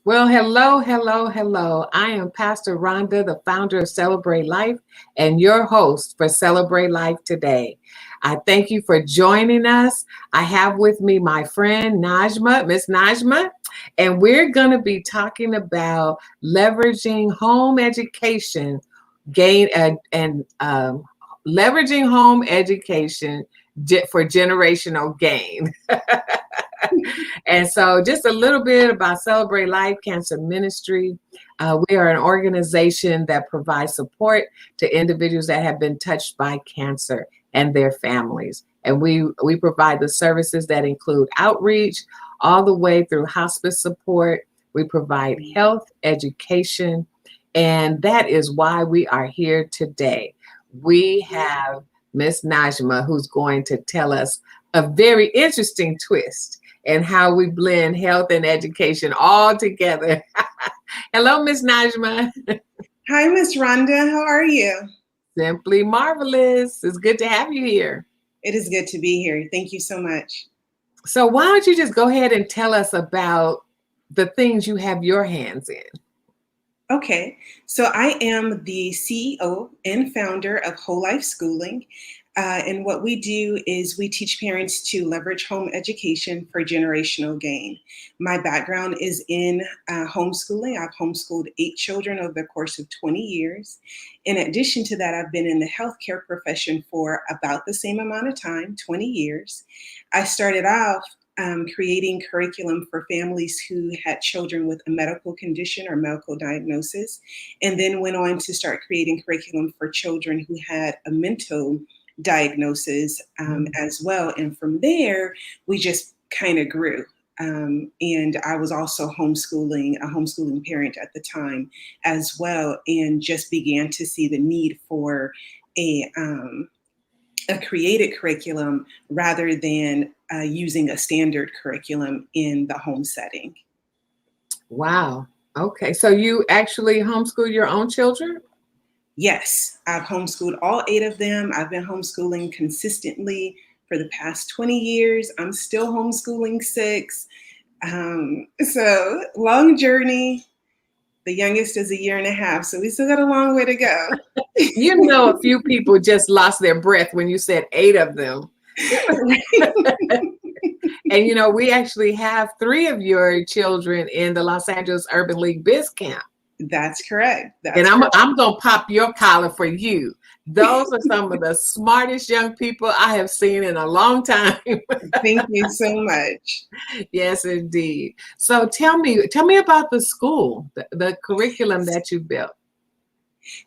Well, hello, hello, hello. I am Pastor Rhonda, the founder of Celebrate Life and your host for Celebrate Life today. I thank you for joining us. I have with me my friend Najma, Miss Najma, and we're going to be talking about leveraging home education gain and leveraging home education for generational gain. And so, just a little bit about Celebrate Life Cancer Ministry. We are an organization that provides support to individuals that have been touched by cancer and their families. And we provide the services that include outreach all the way through hospice support. We provide health, education, and that is why we are here today. We have Miss Najma, who's going to tell us a very interesting twist and how we blend health and education all together. Hello, Miss Najma. Hi, Miss Rhonda. How are you? Simply marvelous. It's good to have you here. It is good to be here. Thank you so much. So why don't you just go ahead and tell us about the things you have your hands in? Okay, so I am the CEO and founder of Whole Life Schooling. And what we do is we teach parents to leverage home education for generational gain. My background is in homeschooling. I've homeschooled 8 children over the course of 20 years. In addition to that, I've been in the healthcare profession for about the same amount of time, 20 years. I started off creating curriculum for families who had children with a medical condition or medical diagnosis, and then went on to start creating curriculum for children who had a mental diagnosis as well. And from there, we just kind of grew. And I was also a homeschooling parent at the time as well, and just began to see the need for a created curriculum rather than using a standard curriculum in the home setting. Wow. Okay. So you actually homeschool your own children? Yes, I've homeschooled all 8 of them. I've been homeschooling consistently for the past 20 years. I'm still homeschooling 6. So long journey. The youngest is 1.5 years, so we still got a long way to go. You know, a few people just lost their breath when you said 8 of them. And, you know, we actually have 3 of your children in the Los Angeles Urban League Biz Camp. That's correct. And I'm going to pop your collar for you. Those are some of the smartest young people I have seen in a long time. Thank you so much. Yes, indeed. So tell me about the school, the curriculum that you built.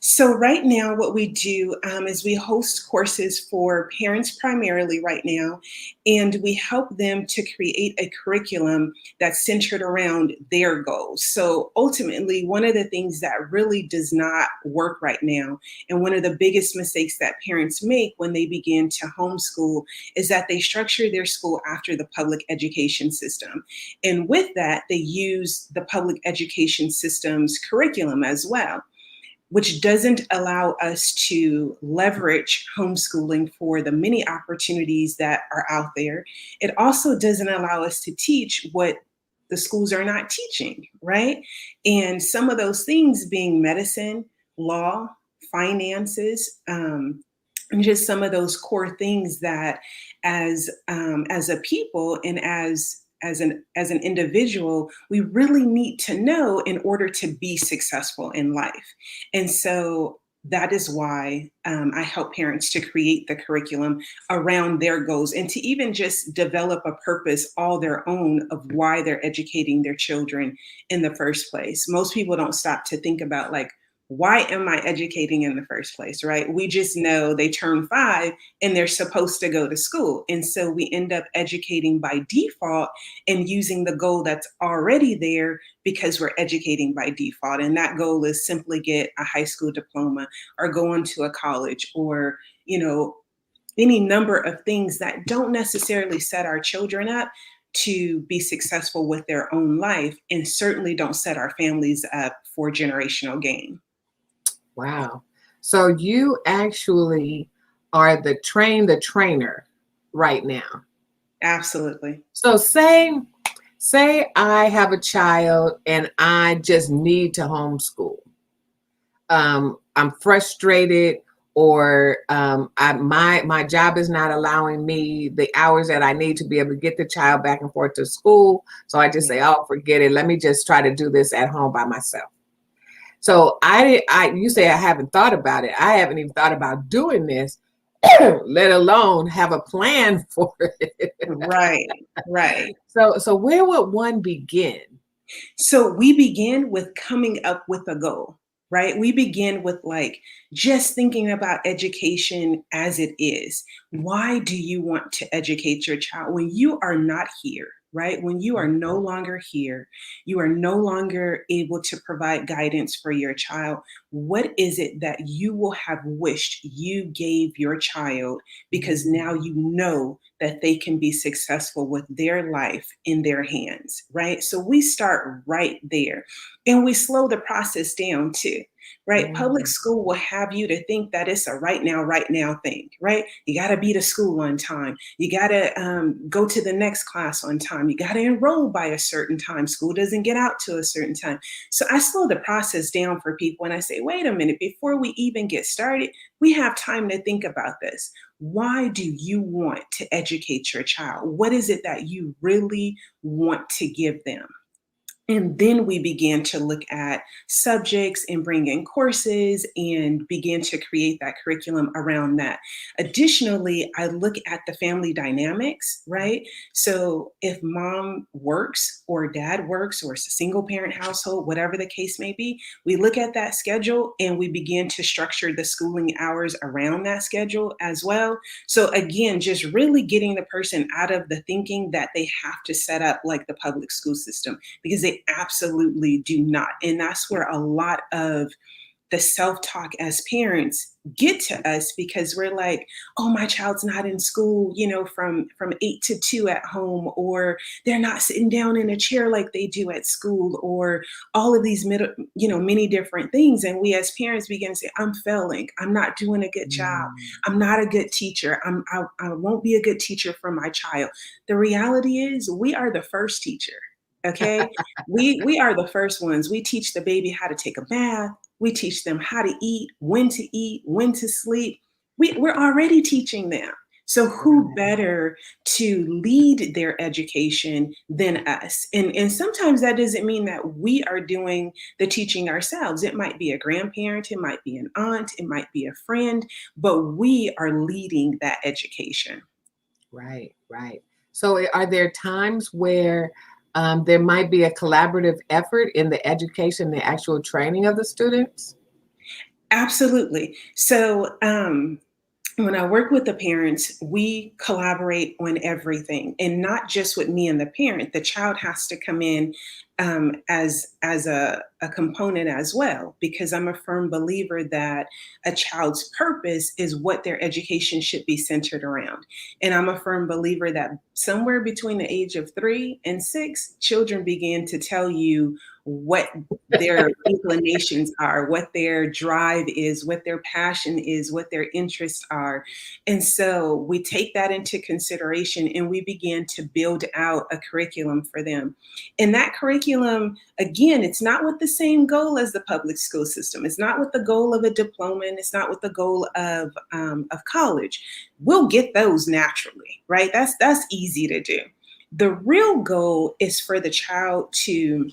So right now, what we do is we host courses for parents primarily right now, and we help them to create a curriculum that's centered around their goals. So ultimately, one of the things that really does not work right now, and one of the biggest mistakes that parents make when they begin to homeschool, is that they structure their school after the public education system. And with that, they use the public education system's curriculum as well, which doesn't allow us to leverage homeschooling for the many opportunities that are out there. It also doesn't allow us to teach what the schools are not teaching, right? And some of those things being medicine, law, finances, and just some of those core things that as a people and as an individual, we really need to know in order to be successful in life. And so that is why I help parents to create the curriculum around their goals and to even just develop a purpose all their own of why they're educating their children in the first place. Most people don't stop to think about, like, why am I educating in the first place, right? We just know they turn 5 and they're supposed to go to school. And so we end up educating by default and using the goal that's already there because we're educating by default. And that goal is simply get a high school diploma or go into a college or, any number of things that don't necessarily set our children up to be successful with their own life, and certainly don't set our families up for generational gain. Wow. So you actually are the trainer right now. Absolutely. So say Say I have a child and I just need to homeschool. I'm frustrated, or my job is not allowing me the hours that I need to be able to get the child back and forth to school. So I just Yeah. say, oh, forget it. Let me just try to do this at home by myself. So you say I haven't thought about it. I haven't even thought about doing this, let alone have a plan for it. Right, right. So where would one begin? So we begin with coming up with a goal, right? We begin with like just thinking about education as it is. Why do you want to educate your child when you are not here? Right? When you are no longer here, you are no longer able to provide guidance for your child. What is it that you will have wished you gave your child, because now you know that they can be successful with their life in their hands, right? So we start right there, and we slow the process down too, right? Public Mm. school will have you to think that it's a right now thing, right? You got to be to school on time. You got to go to the next class on time. You got to enroll by a certain time. School doesn't get out to a certain time. So I slow the process down for people, and I say, wait a minute, before we even get started, we have time to think about this. Why do you want to educate your child? What is it that you really want to give them? And then we began to look at subjects and bring in courses and begin to create that curriculum around that. Additionally, I look at the family dynamics, right? So if mom works or dad works, or it's a single parent household, whatever the case may be, we look at that schedule and we begin to structure the schooling hours around that schedule as well. So again, just really getting the person out of the thinking that they have to set up like the public school system, because they absolutely do not. And that's where a lot of the self-talk as parents get to us, because we're like, oh, my child's not in school, from 8 to 2 at home, or they're not sitting down in a chair like they do at school, or all of these many different things. And we as parents begin to say, I'm failing, I'm not doing a good job, Mm. I'm not a good teacher, I won't be a good teacher for my child. The reality is we are the first teacher. Okay, we are the first ones. We teach the baby how to take a bath. We teach them how to eat, when to sleep. We're already teaching them. So who better to lead their education than us? And sometimes that doesn't mean that we are doing the teaching ourselves. It might be a grandparent, it might be an aunt, it might be a friend, but we are leading that education. Right, right. So, are there times where there might be a collaborative effort in the education, the actual training of the students? Absolutely. So when I work with the parents, we collaborate on everything, and not just with me and the parent. The child has to come in as a component as well, because I'm a firm believer that a child's purpose is what their education should be centered around. And I'm a firm believer that somewhere between the age of 3 and 6, children begin to tell you what their inclinations are, what their drive is, what their passion is, what their interests are. And so we take that into consideration and we begin to build out a curriculum for them. And that curriculum, again, it's not with the same goal as the public school system. It's not with the goal of a diploma, and it's not with the goal of college. We'll get those naturally, right? That's easy to do. The real goal is for the child to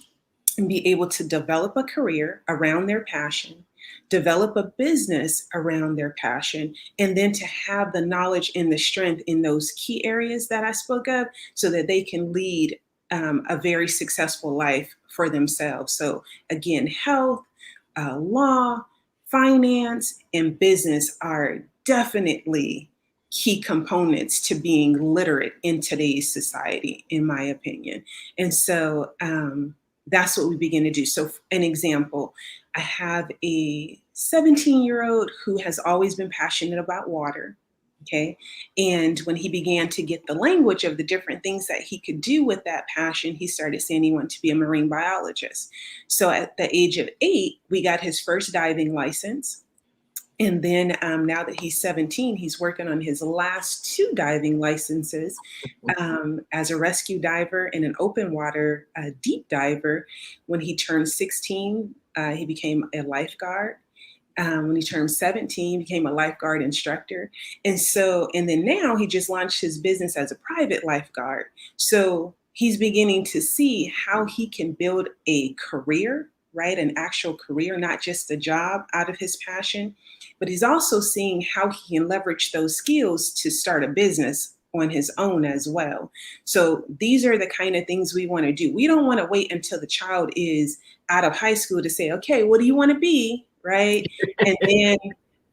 be able to develop a career around their passion, develop a business around their passion, and then to have the knowledge and the strength in those key areas that I spoke of, so that they can lead a very successful life for themselves. So, again, health, law, finance, and business are definitely key components to being literate in today's society, in my opinion. And so, that's what we begin to do. So, an example, I have a 17-year-old who has always been passionate about water. Okay. And when he began to get the language of the different things that he could do with that passion, he started saying he wanted to be a marine biologist. So, at the age of 8, we got his first diving license. And then now that he's 17, he's working on his last two diving licenses as a rescue diver and an open water deep diver. When he turned 16, he became a lifeguard. When he turned 17, he became a lifeguard instructor. And then now he just launched his business as a private lifeguard. So he's beginning to see how he can build a career, right? An actual career, not just a job out of his passion. But he's also seeing how he can leverage those skills to start a business on his own as well. So these are the kind of things we want to do. We don't want to wait until the child is out of high school to say, okay, what do you want to be? Right. And then,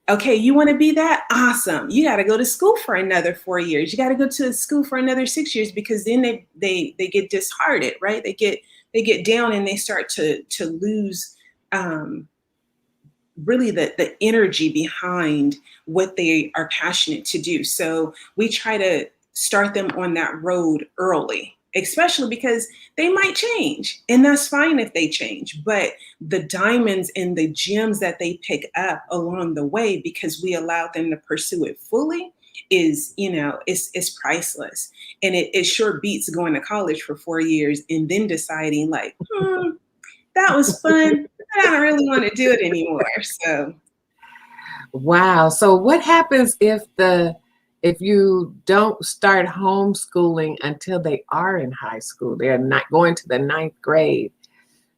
okay, you want to be that? Awesome. You got to go to school for another 4 years. You got to go to school for another 6 years, because then they get disheartened, right? They get down and they start to lose really the energy behind what they are passionate to do. So we try to start them on that road early, especially because they might change, and that's fine if they change. But the diamonds and the gems that they pick up along the way, because we allow them to pursue it fully, is, it's priceless. And it sure beats going to college for 4 years and then deciding like, that was fun, but I don't really want to do it anymore. So Wow. So what happens if you don't start homeschooling until they are in high school? They're not going to the ninth grade.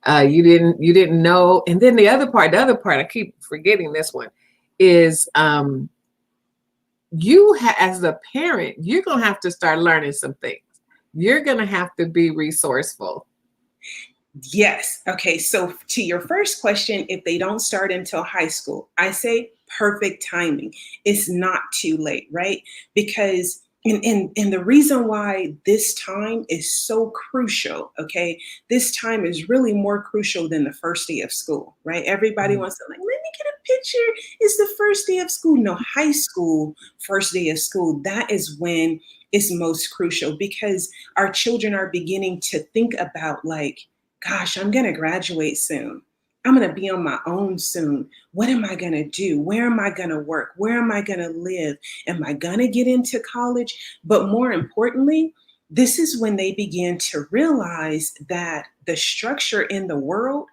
You didn't know. And then the other part, I keep forgetting this one, is as a parent, you're going to have to start learning some things. You're going to have to be resourceful. yes. Okay. So to your first question, if they don't start until high school, I say perfect timing. It's not too late, right? Because and the reason why this time is so crucial, okay? This time is really more crucial than the first day of school, right? Everybody wants to like, let me get a picture. It's the first day of school. No, high school, first day of school, that is when it's most crucial, because our children are beginning to think about like, gosh, I'm going to graduate soon. I'm going to be on my own soon. What am I going to do? Where am I going to work? Where am I going to live? Am I going to get into college? But more importantly, this is when they begin to realize that the structure in the world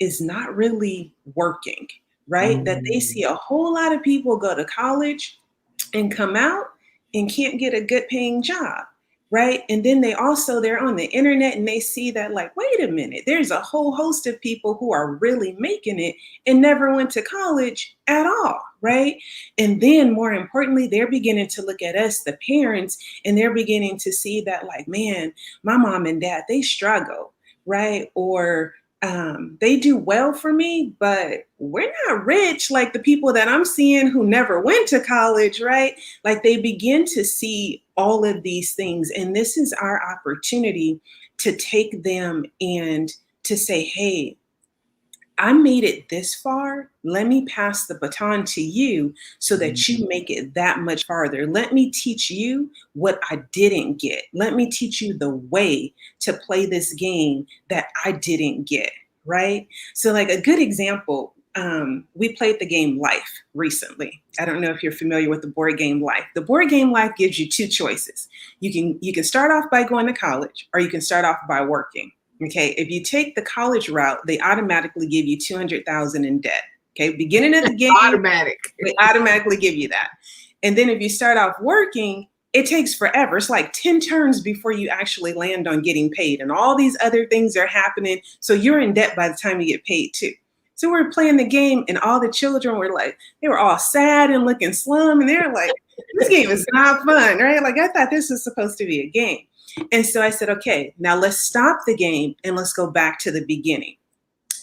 is not really working, right? That they see a whole lot of people go to college and come out and can't get a good paying job. Right. And then they're on the internet and they see that like, wait a minute, there's a whole host of people who are really making it and never went to college at all. Right. And then more importantly, they're beginning to look at us, the parents, and they're beginning to see that like, man, my mom and dad, they struggle. Right. Or they do well for me, but we're not rich like the people that I'm seeing who never went to college, right? Like they begin to see all of these things. And this is our opportunity to take them and to say, hey, I made it this far. Let me pass the baton to you so that you make it that much farther. Let me teach you what I didn't get. Let me teach you the way to play this game that I didn't get, right? So like a good example, we played the game Life recently. I don't know if you're familiar with the board game Life. The board game Life gives you two choices. You can start off by going to college, or you can start off by working. Okay, if you take the college route, they automatically give you $200,000 in debt. Okay, beginning of the game, they automatically give you that. And then if you start off working, it takes forever. It's like 10 turns before you actually land on getting paid. And all these other things are happening. So you're in debt by the time you get paid too. So we're playing the game and all the children were like, they were all sad and looking slum. And they're like, this game is not fun, right? Like I thought this was supposed to be a game. And so I said, okay, now let's stop the game and let's go back to the beginning.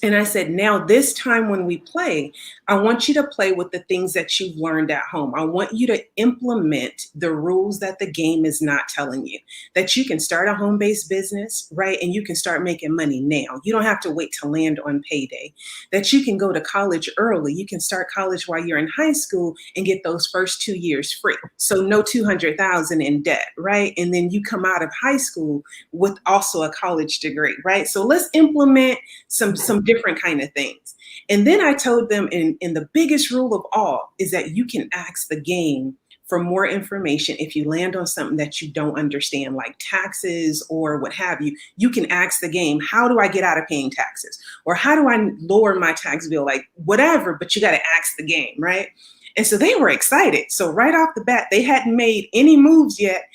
And I said, now this time when we play, I want you to play with the things that you've learned at home. I want you to implement the rules that the game is not telling you, that you can start a home-based business, right? And you can start making money now. You don't have to wait to land on payday, that you can go to college early. You can start college while you're in high school and get those first 2 years free. So no $200,000 in debt, right? And then you come out of high school with also a college degree, right? So let's implement some different different kind of things. And then I told them, in the biggest rule of all is that you can ask the game for more information. If you land on something that you don't understand, like taxes or what have you, you can ask the game, how do I get out of paying taxes? Or how do I lower my tax bill? Like whatever, but you got to ask the game, right? And so they were excited. So right off the bat, they hadn't made any moves yet.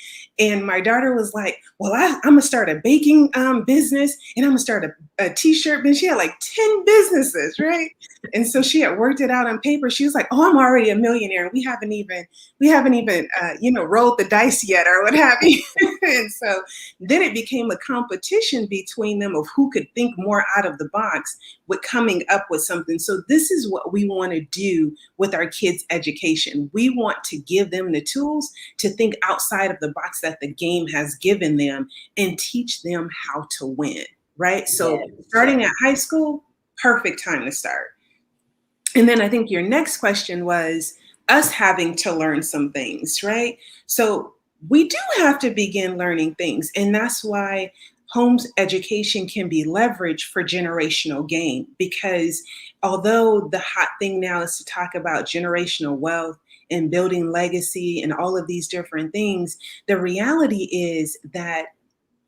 And my daughter was like, well, I'm going to start a baking business, and I'm going to start a t-shirt business. She had like 10 businesses, right? And so she had worked it out on paper. She was like, oh, I'm already a millionaire. And we haven't even rolled the dice yet or what have you. And so then it became a competition between them of who could think more out of the box with coming up with something. So this is what we want to do with our kids' education. We want to give them the tools to think outside of the box that the game has given them and teach them how to win, right? So starting at high school, perfect time to start. And then I think your next question was us having to learn some things, right? So we do have to begin learning things. And that's why home's education can be leveraged for generational gain, because although the hot thing now is to talk about generational wealth and building legacy and all of these different things, the reality is that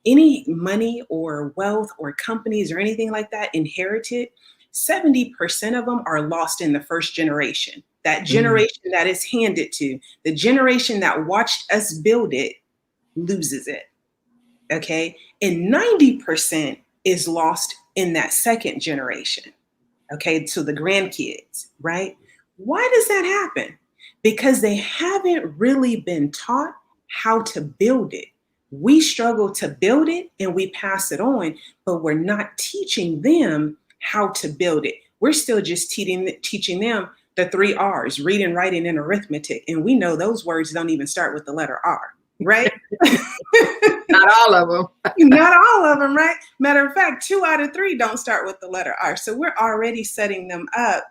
any money or wealth or companies or anything like that inherited, 70% of them are lost in the first generation. That generation that is handed to, the generation that watched us build it, loses it. Okay. And 90% is lost in that second generation. Okay. So the grandkids, right? Why does that happen? Because they haven't really been taught how to build it. We struggle to build it and we pass it on, but we're not teaching them how to build it. We're still just teaching them the 3 R's, reading, writing, and arithmetic. And we know those words don't even start with the letter R, right? Not all of them. Not all of them, right? Matter of fact, 2 out of 3 don't start with the letter R. So we're already setting them up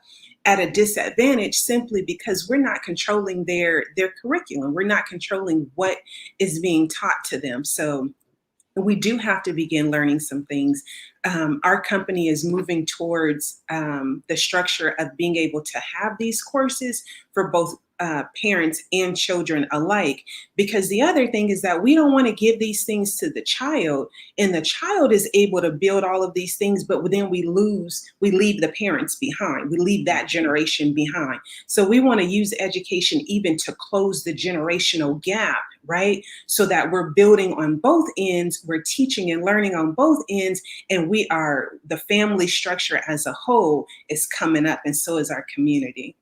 at a disadvantage simply because we're not controlling their curriculum. We're not controlling what is being taught to them. So we do have to begin learning some things. Our company is moving towards the structure of being able to have these courses for both parents and children alike, because the other thing is that we don't want to give these things to the child and the child is able to build all of these things, but then we leave the parents behind. We leave that generation behind. So we want to use education even to close the generational gap, right? So that we're building on both ends, we're teaching and learning on both ends, and the family structure as a whole is coming up, and so is our community.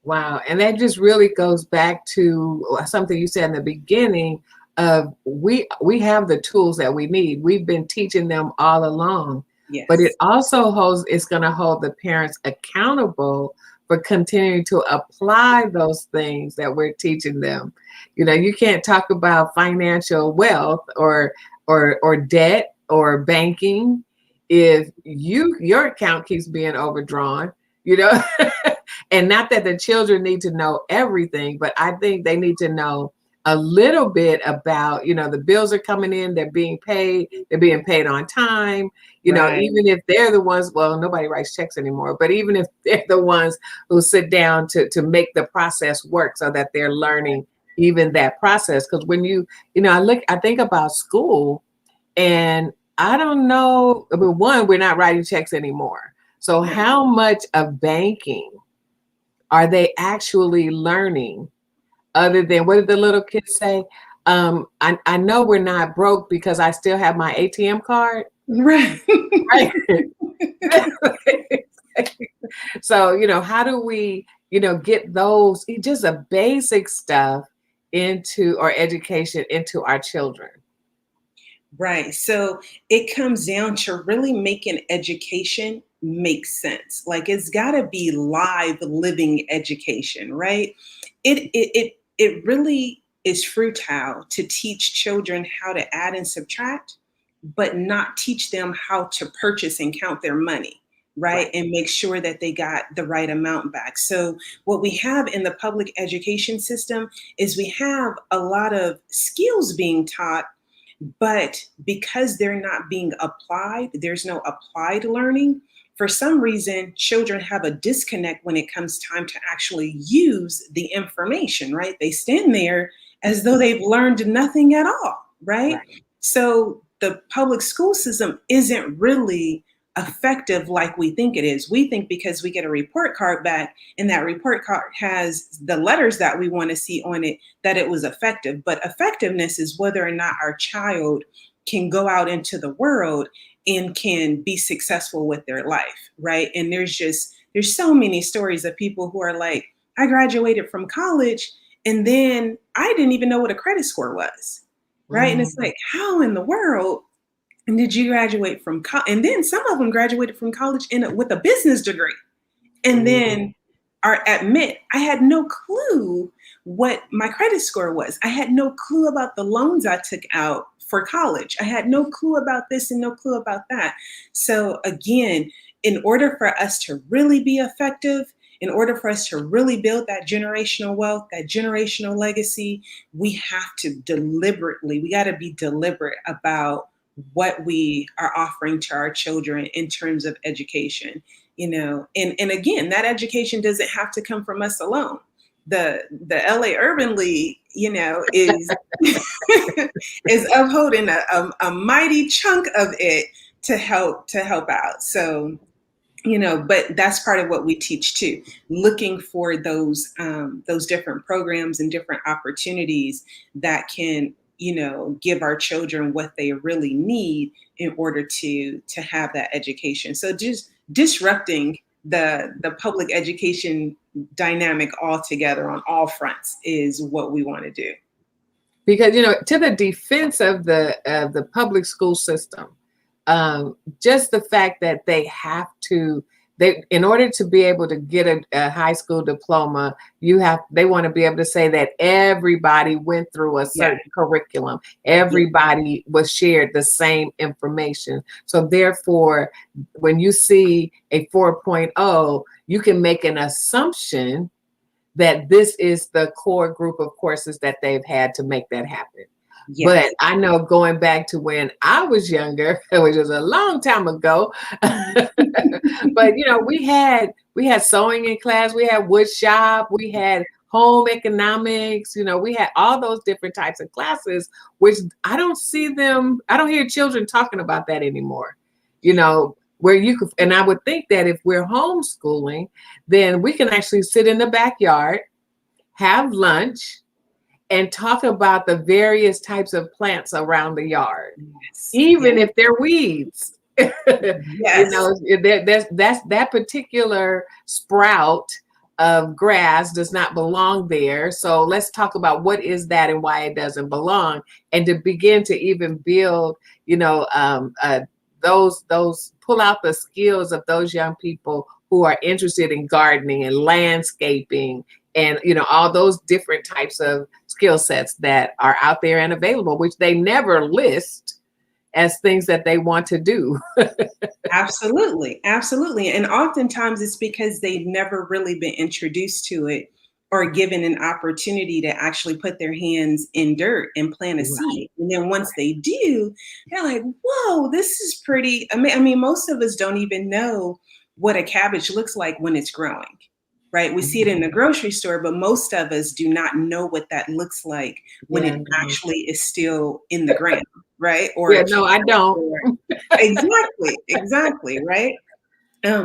Wow. And that just really goes back to something you said in the beginning of we have the tools that we need. We've been teaching them all along. Yes. But it also it's going to hold the parents accountable for continuing to apply those things that we're teaching them. You know, you can't talk about financial wealth or debt or banking if your account keeps being overdrawn, you know. And not that the children need to know everything, but I think they need to know a little bit about, you know, the bills are coming in, they're being paid on time, you know, even if they're the ones, well, nobody writes checks anymore, but even if they're the ones who sit down to make the process work so that they're learning even that process. Because when I think about school, and I don't know, I mean, one, we're not writing checks anymore. So how much of banking are they actually learning other than, what did the little kids say? I know we're not broke because I still have my ATM card. Right. Right. So, you know, how do we, you know, get those, just a basic stuff into our education, into our children? Right. So it comes down to really making education make sense. Like it's got to be live, living education, right? It really is futile to teach children how to add and subtract, but not teach them how to purchase and count their money, right? And make sure that they got the right amount back. So what we have in the public education system is we have a lot of skills being taught, but because they're not being applied, there's no applied learning. for some reason, children have a disconnect when it comes time to actually use the information, right? They stand there as though they've learned nothing at all, right? Right. So the public school system isn't really effective like we think it is. We think because we get a report card back and that report card has the letters that we want to see on it, that it was effective. But effectiveness is whether or not our child can go out into the world and can be successful with their life, right? And there's so many stories of people who are like, I graduated from college and then I didn't even know what a credit score was, right? And it's like, how in the world did you graduate from college? And then some of them graduated from college with a business degree, and then are admit, I had no clue what my credit score was. I had no clue about the loans I took out for college. I had no clue about this and no clue about that. So again, in order for us to really be effective, in order for us to really build that generational wealth, that generational legacy, we have to we got to be deliberate about what we are offering to our children in terms of education, and again, that education doesn't have to come from us alone. The LA Urban League, is is upholding a mighty chunk of it to help out. So, but that's part of what we teach too, looking for those different programs and different opportunities that can, give our children what they really need in order to have that education. So just disrupting the public education dynamic altogether on all fronts is what we want to do. Because, to the defense of the public school system, just the fact that they in order to be able to get a high school diploma, they want to be able to say that everybody went through a certain curriculum. Everybody was shared the same information. So therefore, when you see a 4.0, you can make an assumption that this is the core group of courses that they've had to make that happen. Yes. But I know going back to when I was younger, which was a long time ago, but we had sewing in class, we had wood shop, we had home economics, we had all those different types of classes, which I don't hear children talking about that anymore, where you could, and I would think that if we're homeschooling, then we can actually sit in the backyard, have lunch, and talk about the various types of plants around the yard, even if they're weeds. Yes. That's that particular sprout of grass does not belong there. So let's talk about what is that and why it doesn't belong, and to begin to even build, those pull out the skills of those young people who are interested in gardening and landscaping and all those different types of skill sets that are out there and available, which they never list as things that they want to do. Absolutely. And oftentimes it's because they've never really been introduced to it or given an opportunity to actually put their hands in dirt and plant a seed. And then once they do, they're like, whoa, this is pretty. I mean, most of us don't even know what a cabbage looks like when it's growing. Right. We see it in the grocery store, but most of us do not know what that looks like when it actually is still in the ground. Right. Or no, I don't. Exactly. Right.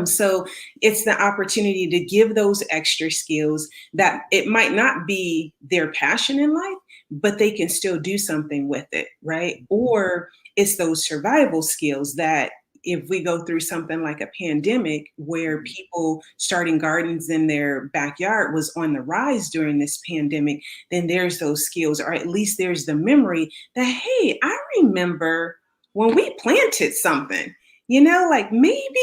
So it's the opportunity to give those extra skills that it might not be their passion in life, but they can still do something with it. Right. Or it's those survival skills that, if we go through something like a pandemic where people starting gardens in their backyard was on the rise during this pandemic, then there's those skills, or at least there's the memory that, hey, I remember when we planted something, like maybe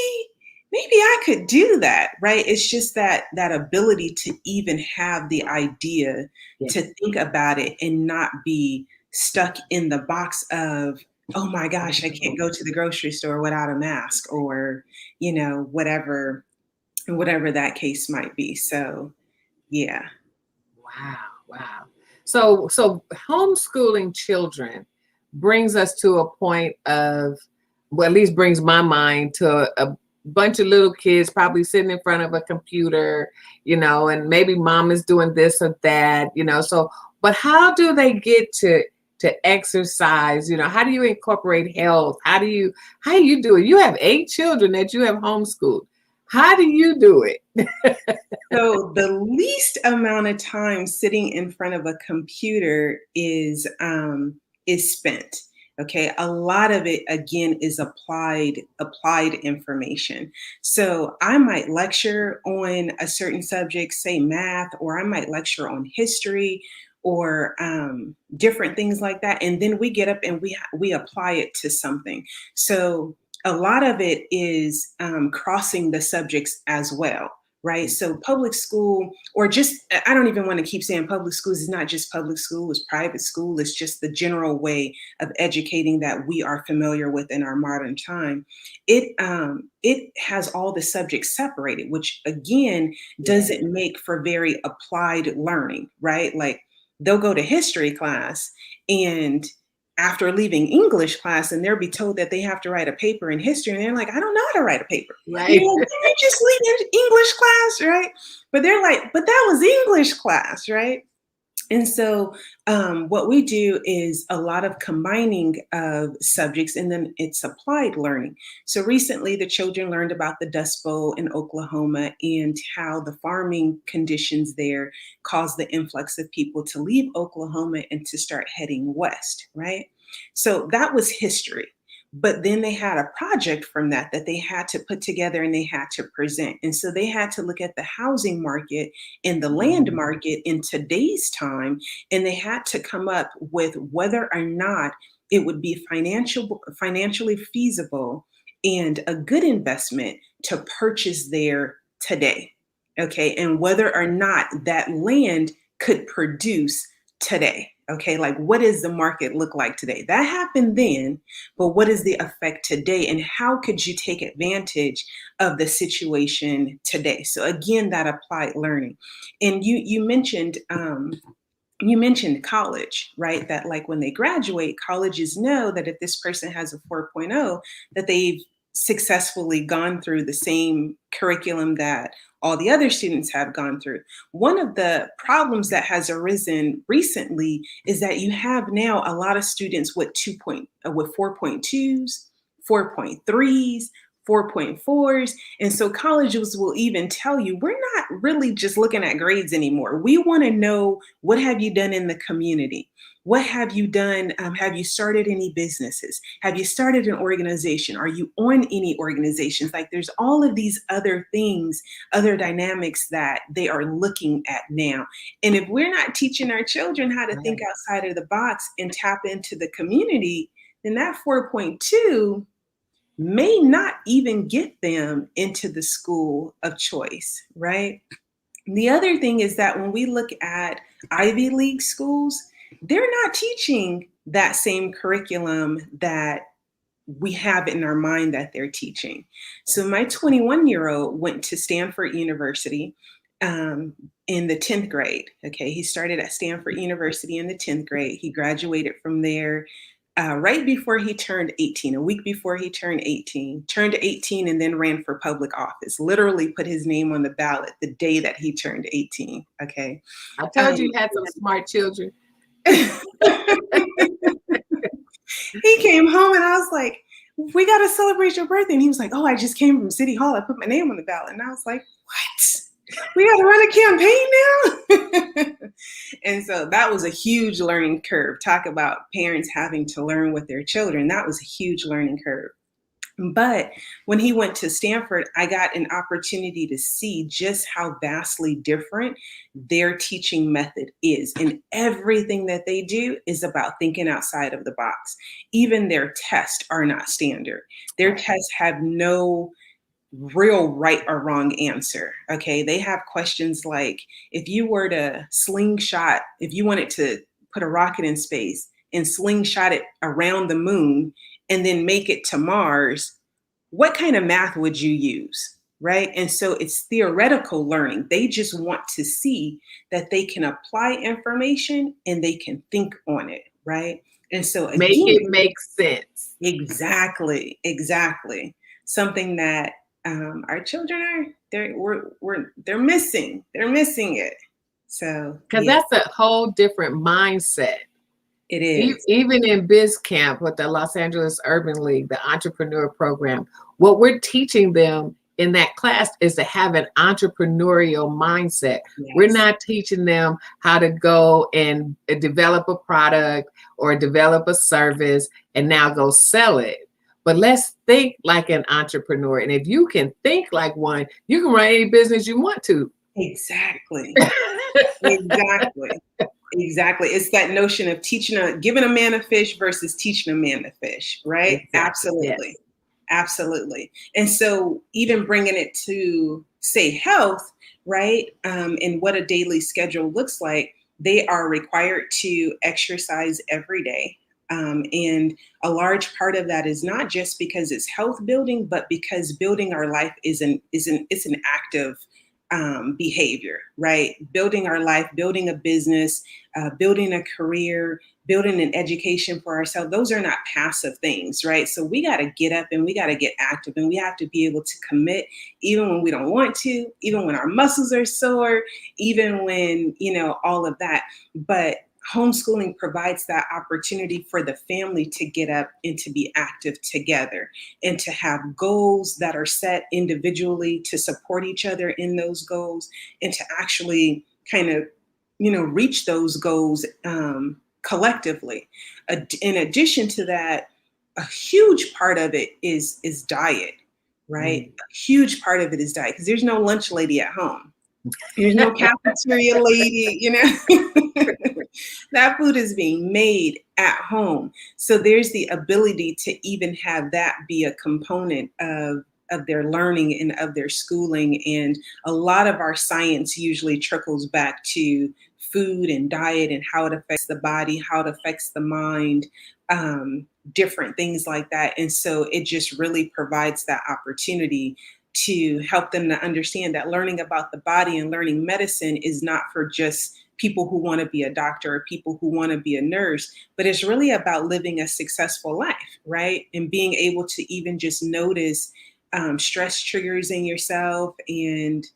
I could do that, right? It's just that ability to even have the idea to think about it and not be stuck in the box of, oh my gosh, I can't go to the grocery store without a mask, or, whatever that case might be. So, yeah. Wow. So homeschooling children brings us to a point of, well, at least brings my mind to bunch of little kids probably sitting in front of a computer, and maybe mom is doing this or that, so, but how do they get to exercise? How do you incorporate health? How do you do it? You have 8 children that you have homeschooled. How do you do it? So the least amount of time sitting in front of a computer is spent. Okay, a lot of it again is applied information. So I might lecture on a certain subject, say math, or I might lecture on history or different things like that, and then we get up and we apply it to something. So a lot of it is crossing the subjects as well, right? So public school, or just, I don't even want to keep saying public schools, is not just public school, it's private school, it's just the general way of educating that we are familiar with in our modern time. It has all the subjects separated, which again doesn't make for very applied learning, right? Like they'll go to history class, and after leaving English class, and they'll be told that they have to write a paper in history, and they're like, I don't know how to write a paper. Right. You're like, didn't you just leave English class, right? But they're like, but that was English class, right? And so what we do is a lot of combining of subjects, and then it's applied learning. So recently the children learned about the Dust Bowl in Oklahoma and how the farming conditions there caused the influx of people to leave Oklahoma and to start heading west, right? So that was history. But then they had a project from that they had to put together and they had to present. And so they had to look at the housing market and the land market in today's time, and they had to come up with whether or not it would be financially feasible and a good investment to purchase there today. Okay, and whether or not that land could produce today. Okay, like what does the market look like today? That happened then, but what is the effect today, and how could you take advantage of the situation today? So again, that applied learning. And you mentioned college, right? That like when they graduate, colleges know that if this person has a 4.0, that they've successfully gone through the same curriculum that all the other students have gone through. One of the problems that has arisen recently is that you have now a lot of students with 4.2s, 4.3s, 4.4s. And so colleges will even tell you, we're not really just looking at grades anymore. We want to know, what have you done in the community? What have you done? Have you started any businesses? Have you started an organization? Are you on any organizations? Like there's all of these other things, other dynamics that they are looking at now. And if we're not teaching our children how to think outside of the box and tap into the community, then that 4.2 may not even get them into the school of choice, right? The other thing is that when we look at Ivy League schools, they're not teaching that same curriculum that we have in our mind that they're teaching. So my 21-year-old went to Stanford University in the 10th grade. Okay, he started at Stanford University in the 10th grade. He graduated from there right before he turned 18, a week before he turned 18, and then ran for public office, literally put his name on the ballot the day that he turned 18. Okay. I told you had some smart children. He came home and I was like, we got to celebrate your birthday. And he was like, oh, I just came from City Hall. I put my name on the ballot. And I was like, what? We got to run a campaign now? And so that was a huge learning curve. Talk about parents having to learn with their children. That was a huge learning curve. But when he went to Stanford, I got an opportunity to see just how vastly different their teaching method is. And everything that they do is about thinking outside of the box. Even their tests are not standard. Their tests have no real right or wrong answer. Okay. They have questions like, if you were to slingshot, if you wanted to put a rocket in space and slingshot it around the moon and then make it to Mars, what kind of math would you use? Right. And so it's theoretical learning. They just want to see that they can apply information and they can think on it. Right. And so again, make it make sense. Exactly. Something that our children they're missing it. So Because yeah, that's a whole different mindset. it is. Even in Biz Camp with the Los Angeles Urban League, the entrepreneur program, what we're teaching them in that class is to have an entrepreneurial mindset. We're Yes. not teaching them how to go and develop a product or develop a service and now go sell it. But let's think like an entrepreneur. And if you can think like one, you can run any business you want to. Exactly. Exactly. Exactly. It's that notion of giving a man a fish versus teaching a man to fish, right? Exactly. Absolutely. Yes. Absolutely. And so even bringing it to say health, right? And what a daily schedule looks like, they are required to exercise every day. And a large part of that is not just because it's health building, but because building our life it's an active behavior, right? Building our life, building a business, building a career, building an education for ourselves. Those are not passive things, right? So we got to get up and we got to get active, and we have to be able to commit even when we don't want to, even when our muscles are sore, even when, all of that. But homeschooling provides that opportunity for the family to get up and to be active together and to have goals that are set individually to support each other in those goals and to actually kind of, reach those goals collectively. In addition to that, a huge part of it is diet, right? Mm. A huge part of it is diet because there's no lunch lady at home. There's no cafeteria lady, That food is being made at home. So there's the ability to even have that be a component of their learning and of their schooling. And a lot of our science usually trickles back to food and diet and how it affects the body, how it affects the mind, different things like that. And so it just really provides that opportunity to help them to understand that learning about the body and learning medicine is not for just people who want to be a doctor or people who want to be a nurse, but it's really about living a successful life, right? And being able to even just notice stress triggers in yourself and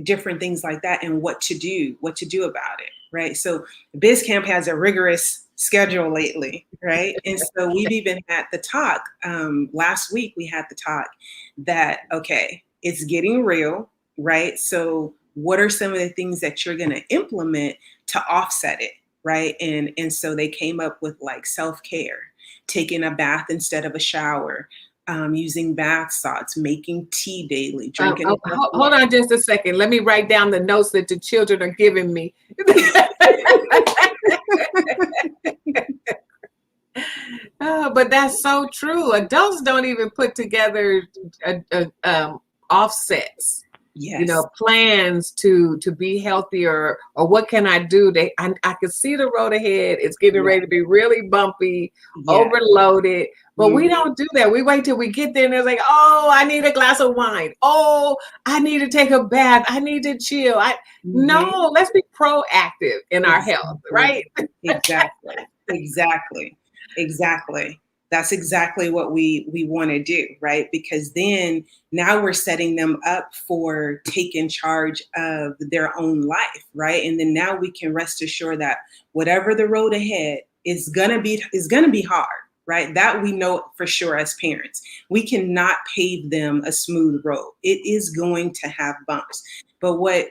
different things like that, and what to do about it, right? So BizCamp has a rigorous schedule lately, right? And so we've even had the talk last week. We had the talk that, okay, it's getting real, right? So what are some of the things that you're going to implement to offset it, right? And so they came up with like self-care, taking a bath instead of a shower, using bath salts, making tea daily, drinking enough Hold water. on just a second. Let me write down the notes that the children are giving me. But that's so true. Adults don't even put together offsets, Yes. plans to be healthier, or what can I do? I can see the road ahead. It's getting ready to be really bumpy, overloaded. But we don't do that. We wait till we get there and it's like, oh, I need a glass of wine. Oh, I need to take a bath. I need to chill. No, let's be proactive in our health, right? Exactly. Exactly. Exactly. That's exactly what we want to do, right? Because then now we're setting them up for taking charge of their own life, right? And then now we can rest assured that whatever the road ahead is gonna be hard, right? That we know for sure as parents. We cannot pave them a smooth road. It is going to have bumps. But what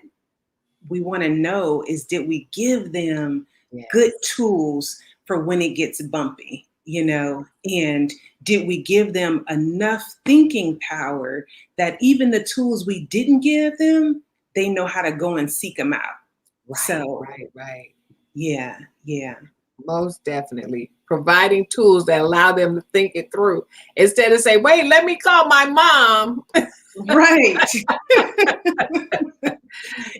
we want to know is, did we give them good tools for when it gets bumpy, and did we give them enough thinking power that even the tools we didn't give them, they know how to go and seek them out. Right. Yeah. Most definitely. Providing tools that allow them to think it through instead of say, wait, let me call my mom. Right.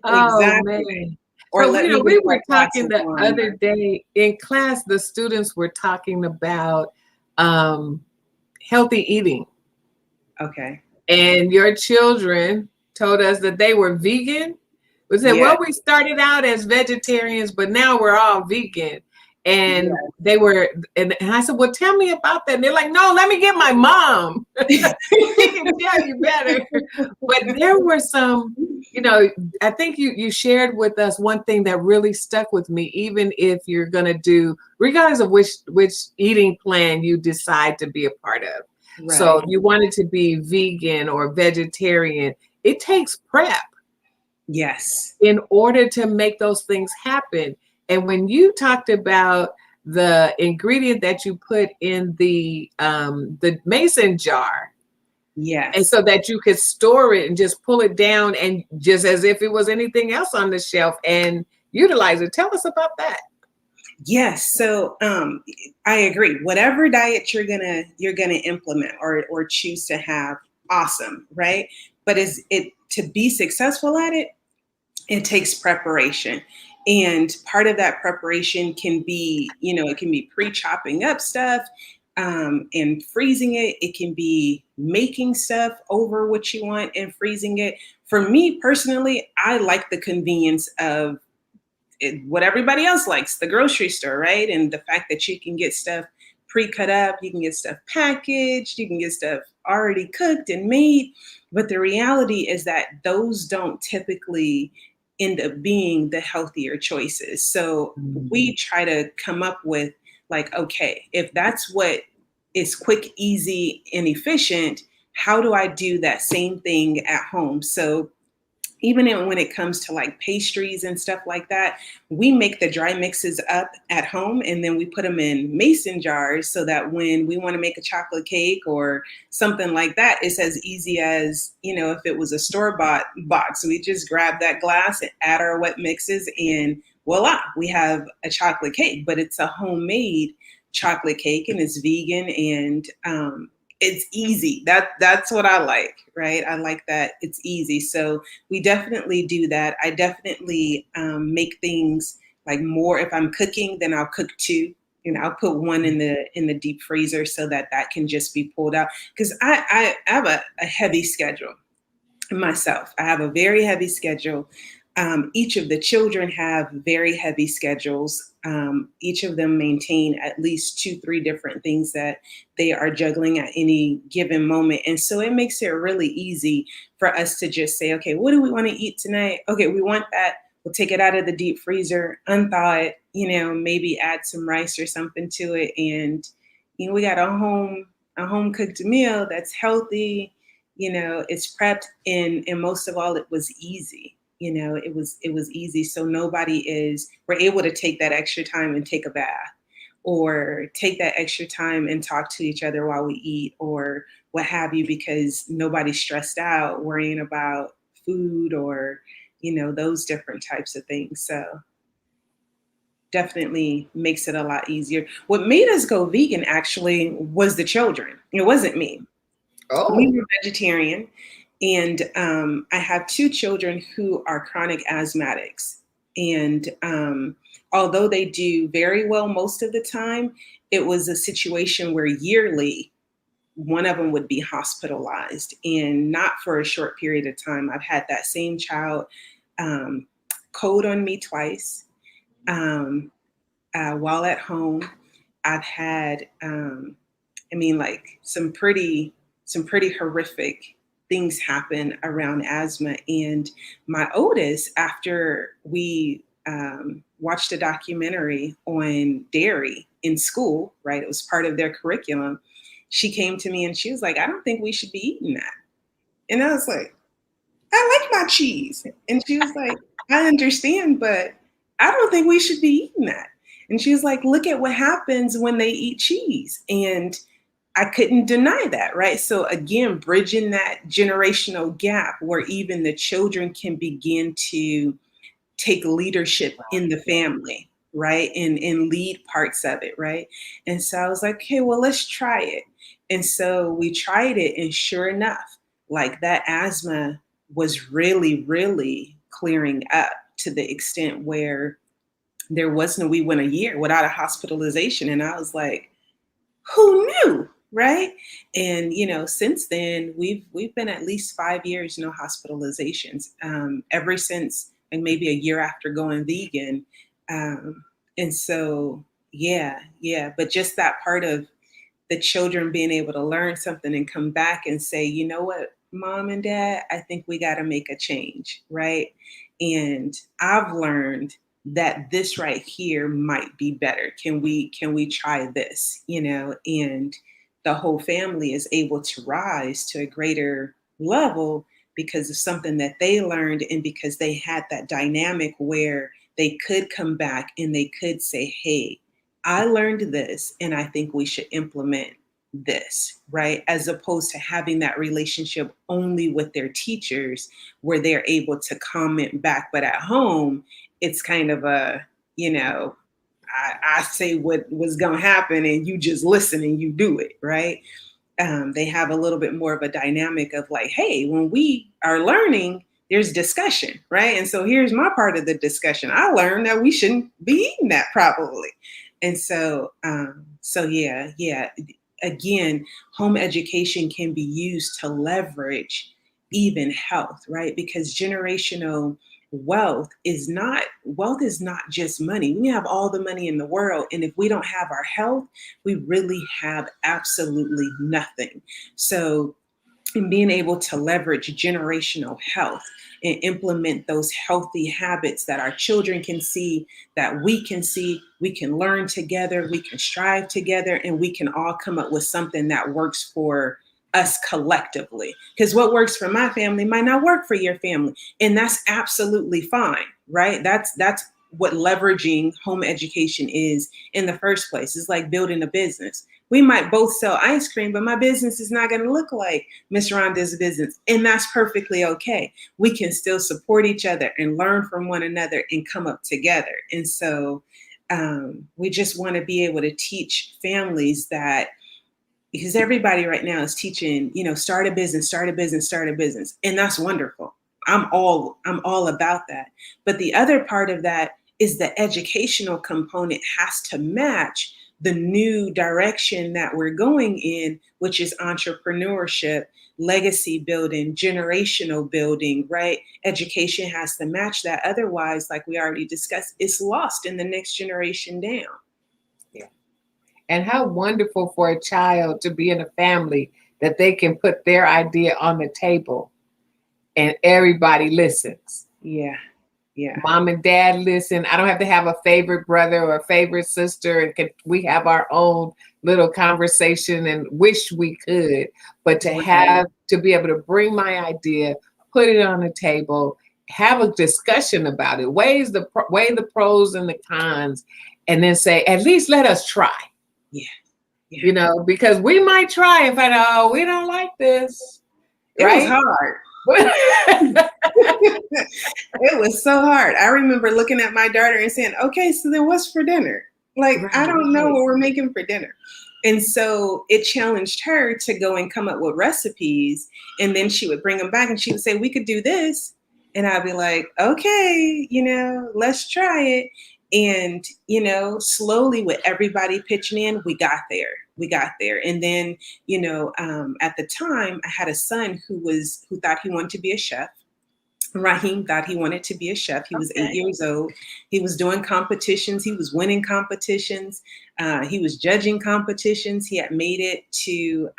Oh, Exactly. man. Or So, let me we get my were glass talking of the wine. other day in class, the students were talking about healthy eating. Okay. And your children told us that they were vegan. We said, well, we started out as vegetarians, but now we're all vegan. And Yeah. they were, and I said, well, tell me about that. And they're like, no, let me get my mom. She can tell you better. But there were some, I think you shared with us one thing that really stuck with me, even if you're going to do, regardless of which eating plan you decide to be a part of. So Right. if you wanted to be vegan or vegetarian, it takes prep Yes. in order to make those things happen. And when you talked about the ingredient that you put in the mason jar, and Yes. so that you could store it and just pull it down and just as if it was anything else on the shelf and utilize it. Tell us about that. Yes. So I agree. Whatever diet you're gonna implement or choose to have, awesome, right? But is it to be successful at it? It takes preparation. And part of that preparation can be, it can be pre-chopping up stuff and freezing it. It can be making stuff over what you want and freezing it. For me personally, I like the convenience of what everybody else likes, the grocery store, right? And the fact that you can get stuff pre-cut up, you can get stuff packaged, you can get stuff already cooked and made. But the reality is that those don't typically end up being the healthier choices. So we try to come up with like, okay, if that's what is quick, easy, and efficient, how do I do that same thing at home? So even when it comes to like pastries and stuff like that, we make the dry mixes up at home and then we put them in mason jars so that when we want to make a chocolate cake or something like that, it's as easy as, if it was a store-bought box, we just grab that glass and add our wet mixes and voila, we have a chocolate cake. But it's a homemade chocolate cake and it's vegan and it's easy. That's what I like, right? I like that it's easy. So we definitely do that. I definitely make things like more. If I'm cooking, then I'll cook two. I'll put one in the deep freezer so that can just be pulled out. Because I have a heavy schedule myself. I have a very heavy schedule. Each of the children have very heavy schedules. Each of them maintain at least 2, 3 different things that they are juggling at any given moment. And so it makes it really easy for us to just say, okay, what do we want to eat tonight? Okay, we want that. We'll take it out of the deep freezer, unthaw it, maybe add some rice or something to it. And, we got a home cooked meal that's healthy. It's prepped and most of all, it was easy. It was easy. So we're able to take that extra time and take a bath or take that extra time and talk to each other while we eat or what have you, because nobody's stressed out worrying about food or, those different types of things. So definitely makes it a lot easier. What made us go vegan actually was the children. It wasn't me. We Oh, were vegetarian, and I have 2 children who are chronic asthmatics. And although they do very well most of the time, it was a situation where yearly one of them would be hospitalized, and not for a short period of time. I've had that same child um, code on me twice um, while at home. I've had like some pretty horrific things happen around asthma. And my oldest, after we watched a documentary on dairy in school, right? It was part of their curriculum. She came to me and she was like, I don't think we should be eating that. And I was like, I like my cheese. And she was like, I understand, but I don't think we should be eating that. And she was like, look at what happens when they eat cheese. And I couldn't deny that, right? So again, bridging that generational gap where even the children can begin to take leadership in the family, right? And lead parts of it, right? And so I was like, okay, well, let's try it. And so we tried it, and sure enough, like that asthma was really, really clearing up to the extent where we went a year without a hospitalization. And I was like, who knew, right? And since then we've been at least 5 years no hospitalizations, ever since, and maybe a year after going vegan. And so Yeah. But just that part of the children being able to learn something and come back and say, you know what, mom and dad, I think we got to make a change, right? And I've learned that this right here might be better. Can we try this? And the whole family is able to rise to a greater level because of something that they learned and because they had that dynamic where they could come back and they could say, hey, I learned this and I think we should implement this, right? As opposed to having that relationship only with their teachers where they're able to comment back. But at home, it's kind of a, I say what was going to happen and you just listen and you do it, right? They have a little bit more of a dynamic of like, hey, when we are learning, there's discussion, right? And so here's my part of the discussion. I learned that we shouldn't be eating that probably. And so yeah. Again, home education can be used to leverage even health, right? Because generational wealth is not just money. We have all the money in the world, and if we don't have our health, we really have absolutely nothing. So, and being able to leverage generational health and implement those healthy habits that our children can see, that we can see, we can learn together, we can strive together, and we can all come up with something that works for us collectively. Because what works for my family might not work for your family. And that's absolutely fine, right? That's what leveraging home education is in the first place. It's like building a business. We might both sell ice cream, but my business is not going to look like Miss Rhonda's business. And that's perfectly okay. We can still support each other and learn from one another and come up together. And so we just want to be able to teach families that, because everybody right now is teaching, start a business, start a business, start a business. And that's wonderful. I'm all about that. But the other part of that is the educational component has to match the new direction that we're going in, which is entrepreneurship, legacy building, generational building, right? Education has to match that. Otherwise, like we already discussed, it's lost in the next generation down. Yeah. And how wonderful for a child to be in a family that they can put their idea on the table and everybody listens. Yeah. Mom and dad listen. I don't have to have a favorite brother or a favorite sister. We have our own little conversation and wish we could, but to Right. have to be able to bring my idea, put it on the table, have a discussion about it, weigh the pros and the cons, and then say, at least let us try. Yeah. Because we might try and find out, oh, we don't like this, It was right? hard. It was so hard. I remember looking at my daughter and saying, okay, so then what's for dinner? Like, I don't know Right. what we're making for dinner. And so it challenged her to go and come up with recipes. And then she would bring them back and she would say, we could do this. And I'd be like, okay, let's try it. And, slowly with everybody pitching in, we got there. And then, at the time I had a son who thought he wanted to be a chef. Raheem thought he wanted to be a chef. He was 8 years old. He was doing competitions. He was winning competitions. He was judging competitions. He had made it to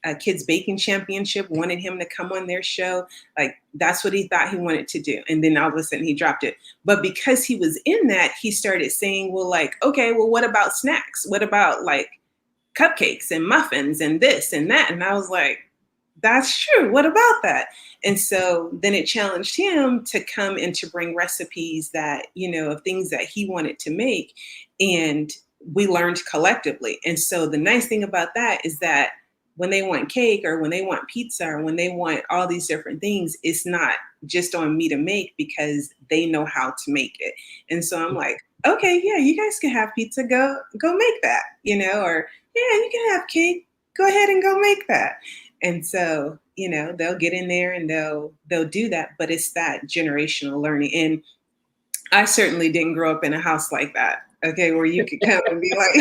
a kids baking championship, wanted him to come on their show. Like, that's what he thought he wanted to do. And then all of a sudden he dropped it. But because he was in that, he started saying, well, like, okay, well, what about snacks? What about like cupcakes and muffins and this and that? And I was like, that's true. What about that? And so then it challenged him to come and to bring recipes that, of things that he wanted to make. And we learned collectively. And so the nice thing about that is that when they want cake or when they want pizza or when they want all these different things, it's not just on me to make because they know how to make it. And so I'm like, okay, yeah, you guys can have pizza. Go make that, or yeah, you can have cake. Go ahead and go make that. And so, they'll get in there and they'll do that, but it's that generational learning. And I certainly didn't grow up in a house like that. Okay, where you could come and be like,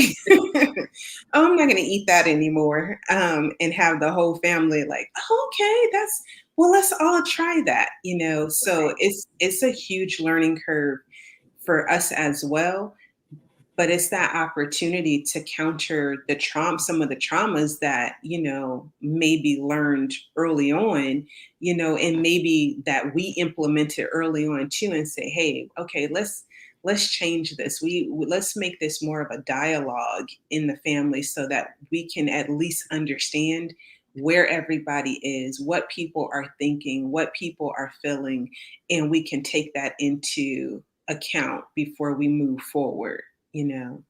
oh, I'm not going to eat that anymore, and have the whole family like, oh, okay, well, let's all try that, So it's a huge learning curve for us as well. but it's that opportunity to counter the trauma, some of the traumas that, may be learned early on, and maybe that we implemented early on too, and say, hey, okay, let's change this. Let's make this more of a dialogue in the family so that we can at least understand where everybody is, what people are thinking, what people are feeling, and we can take that into account before we move forward, you know.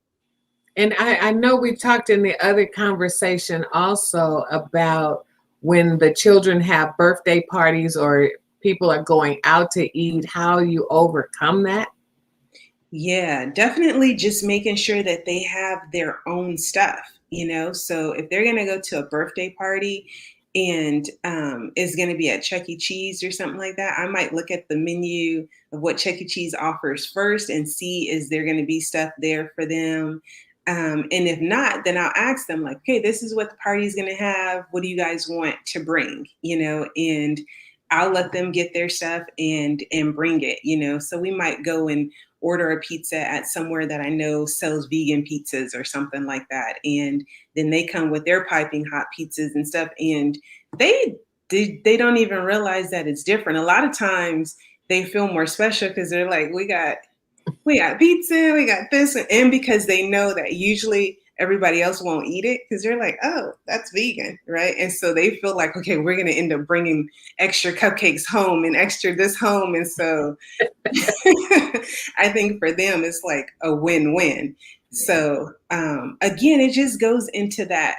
And I know we talked in the other conversation also about when the children have birthday parties or people are going out to eat, how you overcome that. Yeah, definitely just making sure that they have their own stuff, So if they're going to go to a birthday party and it's going to be at Chuck E. Cheese or something like that, I might look at the menu of what Chuck E. Cheese offers first and see is there going to be stuff there for them. And if not, then I'll ask them like, okay, this is what the party's going to have. What do you guys want to bring? And I'll let them get their stuff and bring it. So we might go and order a pizza at somewhere that I know sells vegan pizzas or something like that. And then they come with their piping hot pizzas and stuff. And they don't even realize that it's different. A lot of times they feel more special because they're like, we got pizza, we got this, and because they know that usually everybody else won't eat it because they're like, oh, that's vegan, right? And so they feel like, okay, we're going to end up bringing extra cupcakes home and extra this home. And so I think for them, it's like a win-win. So again, it just goes into that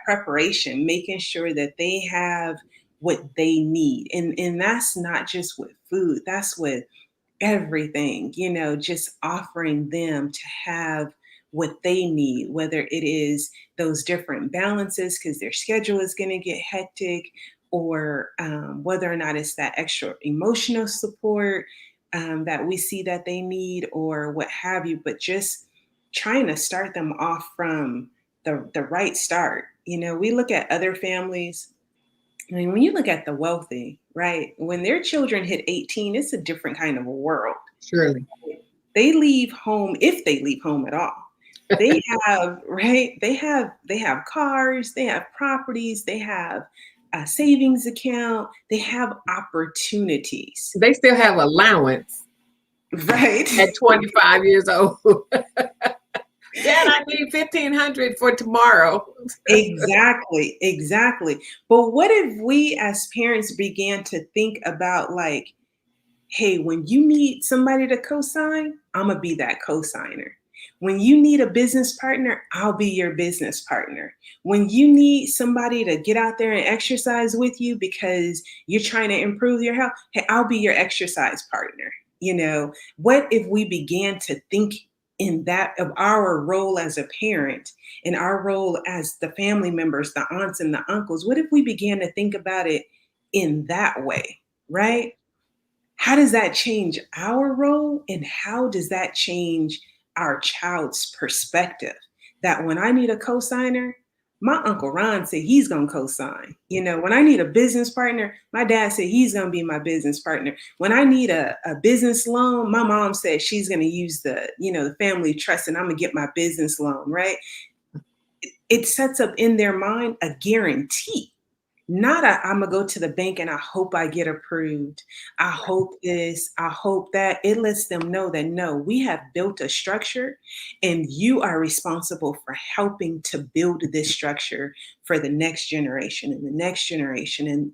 preparation, making sure that they have what they need. And that's not just with food, that's with everything, just offering them to have what they need, whether it is those different balances because their schedule is going to get hectic, or whether or not it's that extra emotional support that we see that they need, or what have you, but just trying to start them off from the right start. We look at other families. I mean, when you look at the wealthy, right, when their children hit 18, it's a different kind of a world. Surely. They leave home, if they leave home at all. They have, right? They have cars, they have properties, they have a savings account, they have opportunities, They still have allowance right? at 25 years old. Dad, I need 1,500 for tomorrow. Exactly. But what if we as parents began to think about like, hey, when you need somebody to co-sign, I'm gonna be that co-signer. When you need a business partner, I'll be your business partner. When you need somebody to get out there and exercise with you because you're trying to improve your health, hey, I'll be your exercise partner. What if we began to think in that of our role as a parent and our role as the family members, the aunts and the uncles? What if we began to think about it in that way, right? How does that change our role, and how does that change our child's perspective? That when I need a cosigner, my Uncle Ron said he's going to co-sign. When I need a business partner, my dad said he's going to be my business partner. When I need a business loan, my mom said she's going to use the family trust and I'm going to get my business loan, right? It sets up in their mind a guarantee. Not I'm gonna go to the bank and I hope I get approved. I hope this, I hope that. It lets them know that no, we have built a structure and you are responsible for helping to build this structure for the next generation and the next generation.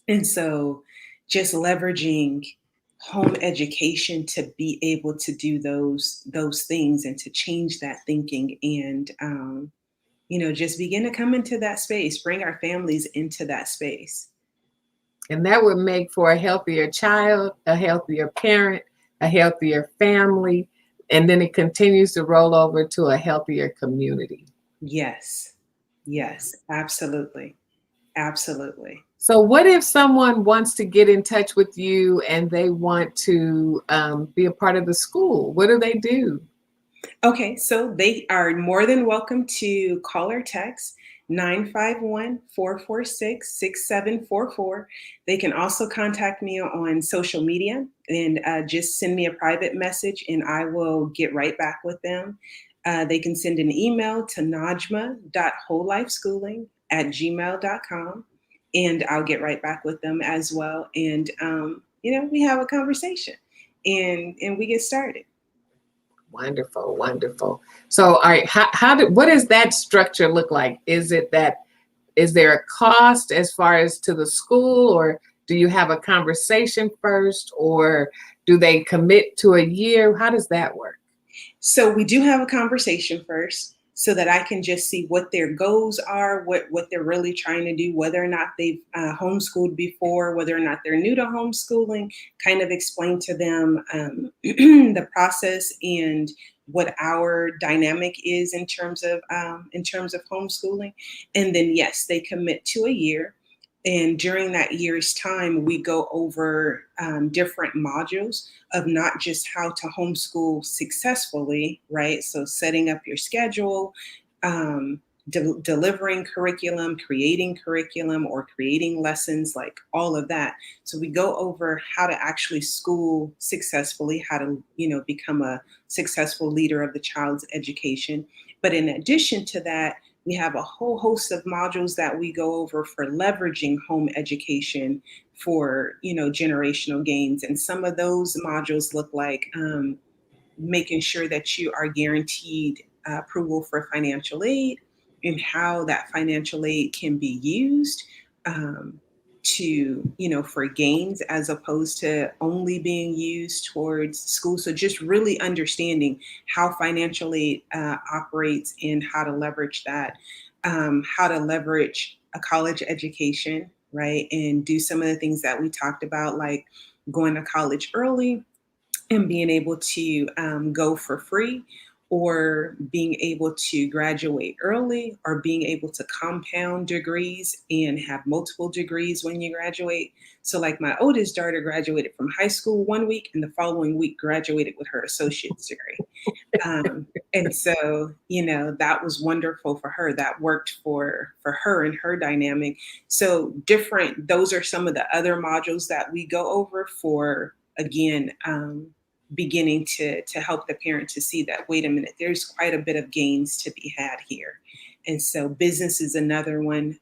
And so just leveraging home education to be able to do those things and to change that thinking, and just begin to come into that space, bring our families into that space. And that would make for a healthier child, a healthier parent, a healthier family. And then it continues to roll over to a healthier community. Yes, absolutely. Absolutely. So, what if someone wants to get in touch with you and they want to be a part of the school? What do they do? Okay, so they are more than welcome to call or text 951-446-6744. They can also contact me on social media and just send me a private message and I will get right back with them. They can send an email to najma.wholelifeschooling@gmail.com, and I'll get right back with them as well. And, we have a conversation and we get started. Wonderful, wonderful. So, all right, what does that structure look like? Is there a cost as far as to the school, or do you have a conversation first, or do they commit to a year? How does that work? So we do have a conversation first so that I can just see what their goals are, what they're really trying to do, whether or not they've homeschooled before, whether or not they're new to homeschooling, kind of explain to them the process and what our dynamic is in terms of homeschooling. And then, yes, they commit to a year. And during that year's time, we go over different modules of not just how to homeschool successfully, right? So setting up your schedule, delivering curriculum, or creating lessons, like all of that. So we go over how to actually school successfully, how to, become a successful leader of the child's education. But in addition to that, we have a whole host of modules that we go over for leveraging home education for, generational gains. And some of those modules look like making sure that you are guaranteed approval for financial aid and how that financial aid can be used for gains as opposed to only being used towards school. So just really understanding how financial aid operates and how to leverage that, how to leverage a college education, right? And do some of the things that we talked about, like going to college early and being able to go for free, or being able to graduate early, or being able to compound degrees and have multiple degrees when you graduate. So like my oldest daughter graduated from high school one week and the following week graduated with her associate's degree. And so, that was wonderful for her. That worked for her and her dynamic. So those are some of the other modules that we go over for, again, beginning to help the parent to see that, wait a minute, there's quite a bit of gains to be had here. And so business is another one,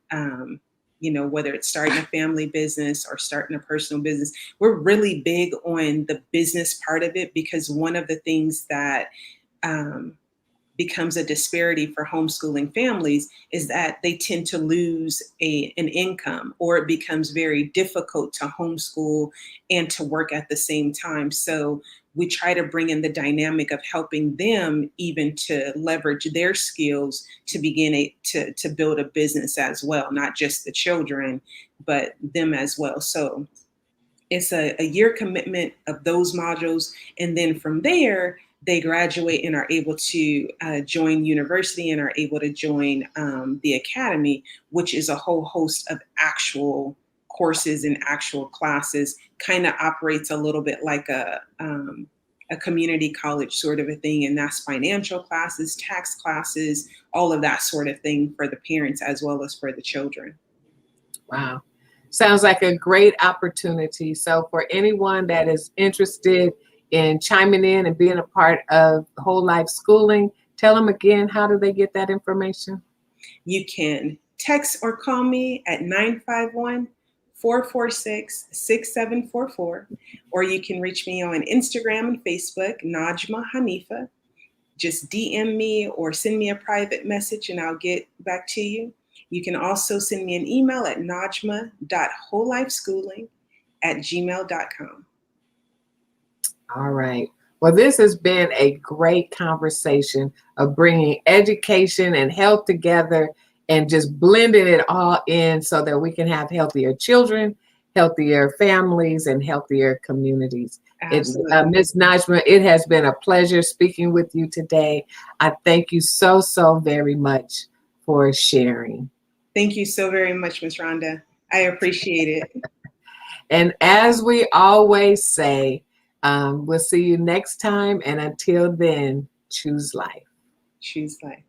whether it's starting a family business or starting a personal business. We're really big on the business part of it, because one of the things that becomes a disparity for homeschooling families is that they tend to lose an income, or it becomes very difficult to homeschool and to work at the same time. So we try to bring in the dynamic of helping them even to leverage their skills to begin to build a business as well, not just the children, but them as well. So it's a year commitment of those modules. And then from there, they graduate and are able to join university and are able to join the academy, which is a whole host of actual courses and actual classes. Kind of operates a little bit like a community college sort of a thing. And that's financial classes, tax classes, all of that sort of thing for the parents as well as for the children. Wow. Sounds like a great opportunity. So for anyone that is interested in chiming in and being a part of Whole Life Schooling, tell them again, how do they get that information? You can text or call me at 951-446-6744, or you can reach me on Instagram and Facebook, Najma Hanifa. Just DM me or send me a private message and I'll get back to you. You can also send me an email at najma.wholelifeschooling@gmail.com. All right. Well, this has been a great conversation of bringing education and health together and just blending it all in so that we can have healthier children, healthier families, and healthier communities. Ms. Najma, it has been a pleasure speaking with you today. I thank you so, so very much for sharing. Thank you so very much, Ms. Rhonda. I appreciate it. And as we always say, we'll see you next time. And until then, choose life. Choose life.